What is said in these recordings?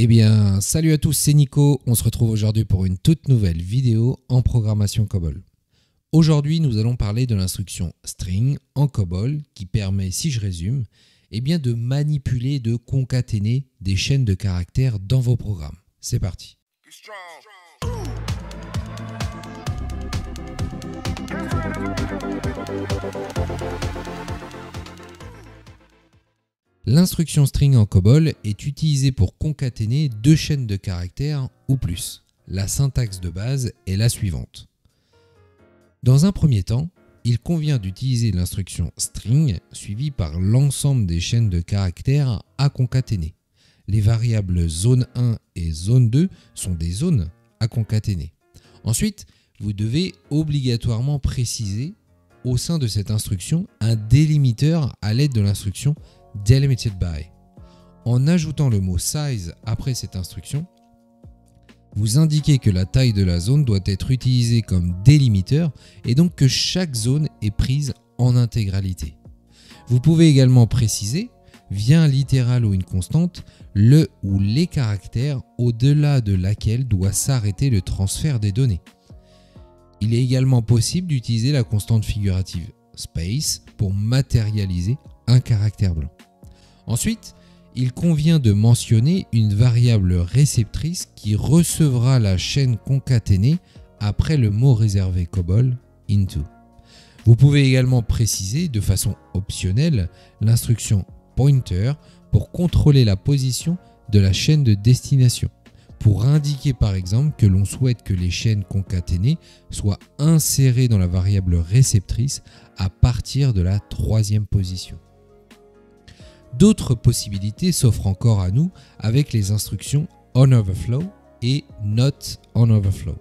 Eh bien, salut à tous, c'est Nico. On se retrouve aujourd'hui pour une toute nouvelle vidéo en programmation COBOL. Aujourd'hui, nous allons parler de l'instruction string en COBOL qui permet, si je résume, de manipuler et de concaténer des chaînes de caractères dans vos programmes. C'est parti. L'instruction string en COBOL est utilisée pour concaténer deux chaînes de caractères ou plus. La syntaxe de base est la suivante. Dans un premier temps, il convient d'utiliser l'instruction string suivie par l'ensemble des chaînes de caractères à concaténer. Les variables zone 1 et zone 2 sont des zones à concaténer. Ensuite, vous devez obligatoirement préciser au sein de cette instruction un délimiteur à l'aide de l'instruction delimited by. En ajoutant le mot size après cette instruction, vous indiquez que la taille de la zone doit être utilisée comme délimiteur et donc que chaque zone est prise en intégralité. Vous pouvez également préciser, via un littéral ou une constante, le ou les caractères au-delà de laquelle doit s'arrêter le transfert des données. Il est également possible d'utiliser la constante figurative space pour matérialiser un caractère blanc. Ensuite, il convient de mentionner une variable réceptrice qui recevra la chaîne concaténée après le mot réservé COBOL into. Vous pouvez également préciser de façon optionnelle l'instruction pointer pour contrôler la position de la chaîne de destination, pour indiquer par exemple que l'on souhaite que les chaînes concaténées soient insérées dans la variable réceptrice à partir de la troisième position. D'autres possibilités s'offrent encore à nous avec les instructions onOverflow et notOnOverflow.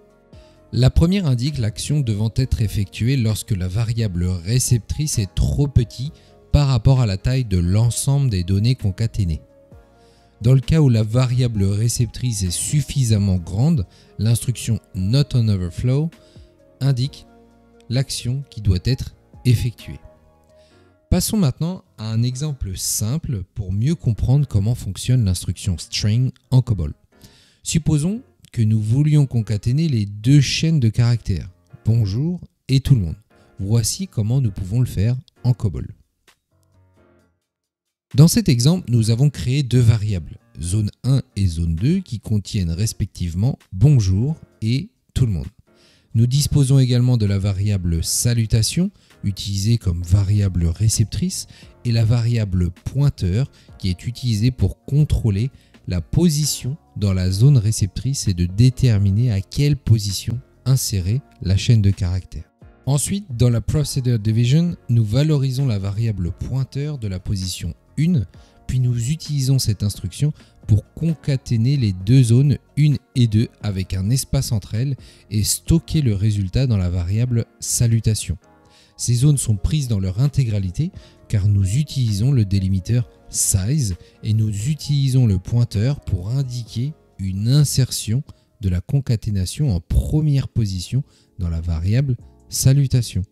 La première indique l'action devant être effectuée lorsque la variable réceptrice est trop petite par rapport à la taille de l'ensemble des données concaténées. Dans le cas où la variable réceptrice est suffisamment grande, l'instruction notOnOverflow indique l'action qui doit être effectuée. Passons maintenant à un exemple simple pour mieux comprendre comment fonctionne l'instruction string en COBOL. Supposons que nous voulions concaténer les deux chaînes de caractères, bonjour et tout le monde. Voici comment nous pouvons le faire en COBOL. Dans cet exemple, nous avons créé deux variables, zone 1 et zone 2, qui contiennent respectivement bonjour et tout le monde. Nous disposons également de la variable salutation, utilisée comme variable réceptrice, et la variable pointeur, qui est utilisée pour contrôler la position dans la zone réceptrice et de déterminer à quelle position insérer la chaîne de caractères. Ensuite, dans la Procedure Division, nous valorisons la variable pointeur de la position 1, puis nous utilisons cette instruction pour concaténer les deux zones 1 et 2 avec un espace entre elles et stocker le résultat dans la variable salutation. Ces zones sont prises dans leur intégralité car nous utilisons le délimiteur size et nous utilisons le pointeur pour indiquer une insertion de la concaténation en première position dans la variable salutation.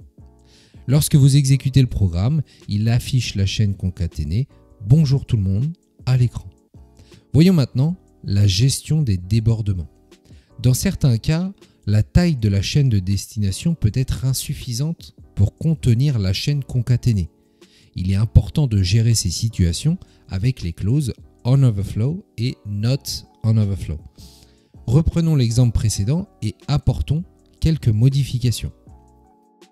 Lorsque vous exécutez le programme, il affiche la chaîne concaténée bonjour tout le monde à l'écran. Voyons maintenant la gestion des débordements. Dans certains cas, la taille de la chaîne de destination peut être insuffisante pour contenir la chaîne concaténée. Il est important de gérer ces situations avec les clauses onOverflow et notOnOverflow. Reprenons l'exemple précédent et apportons quelques modifications.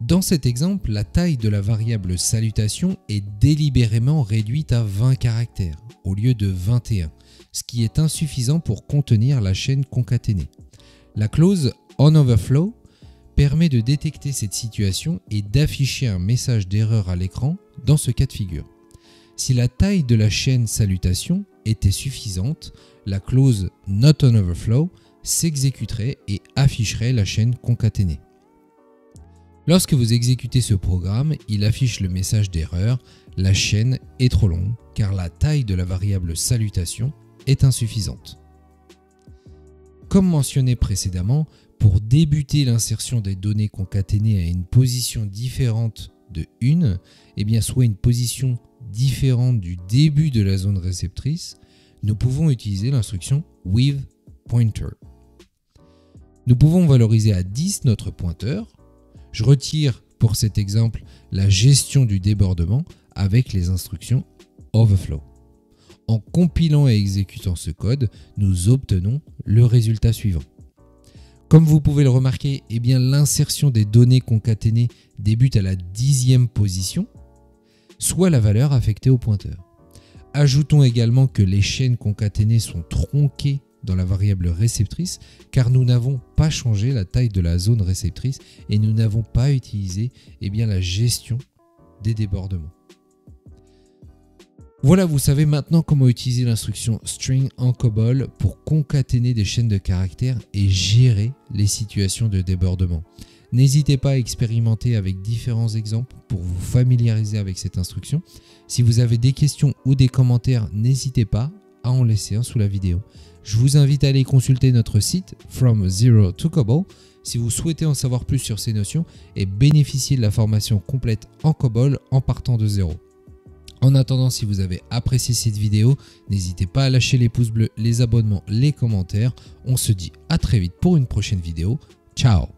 Dans cet exemple, la taille de la variable salutation est délibérément réduite à 20 caractères au lieu de 21, ce qui est insuffisant pour contenir la chaîne concaténée. La clause onOverflow permet de détecter cette situation et d'afficher un message d'erreur à l'écran dans ce cas de figure. Si la taille de la chaîne salutation était suffisante, la clause notOnOverflow s'exécuterait et afficherait la chaîne concaténée. Lorsque vous exécutez ce programme, il affiche le message d'erreur « La chaîne est trop longue car la taille de la variable salutation est insuffisante ». Comme mentionné précédemment, pour débuter l'insertion des données concaténées à une position différente de 1, soit une position différente du début de la zone réceptrice, nous pouvons utiliser l'instruction with_pointer. Nous pouvons valoriser à 10 notre pointeur. Je retire pour cet exemple la gestion du débordement avec les instructions overflow. En compilant et exécutant ce code, nous obtenons le résultat suivant. Comme vous pouvez le remarquer, l'insertion des données concaténées débute à la 10e position, soit la valeur affectée au pointeur. Ajoutons également que les chaînes concaténées sont tronquées dans la variable réceptrice car nous n'avons pas changé la taille de la zone réceptrice et nous n'avons pas utilisé la gestion des débordements. Voilà, vous savez maintenant comment utiliser l'instruction string en COBOL pour concaténer des chaînes de caractères et gérer les situations de débordement. N'hésitez pas à expérimenter avec différents exemples pour vous familiariser avec cette instruction. Si vous avez des questions ou des commentaires, n'hésitez pas à en laisser un sous la vidéo. Je vous invite à aller consulter notre site From Zero to COBOL si vous souhaitez en savoir plus sur ces notions et bénéficier de la formation complète en COBOL en partant de zéro. En attendant, si vous avez apprécié cette vidéo, n'hésitez pas à lâcher les pouces bleus, les abonnements, les commentaires. On se dit à très vite pour une prochaine vidéo. Ciao!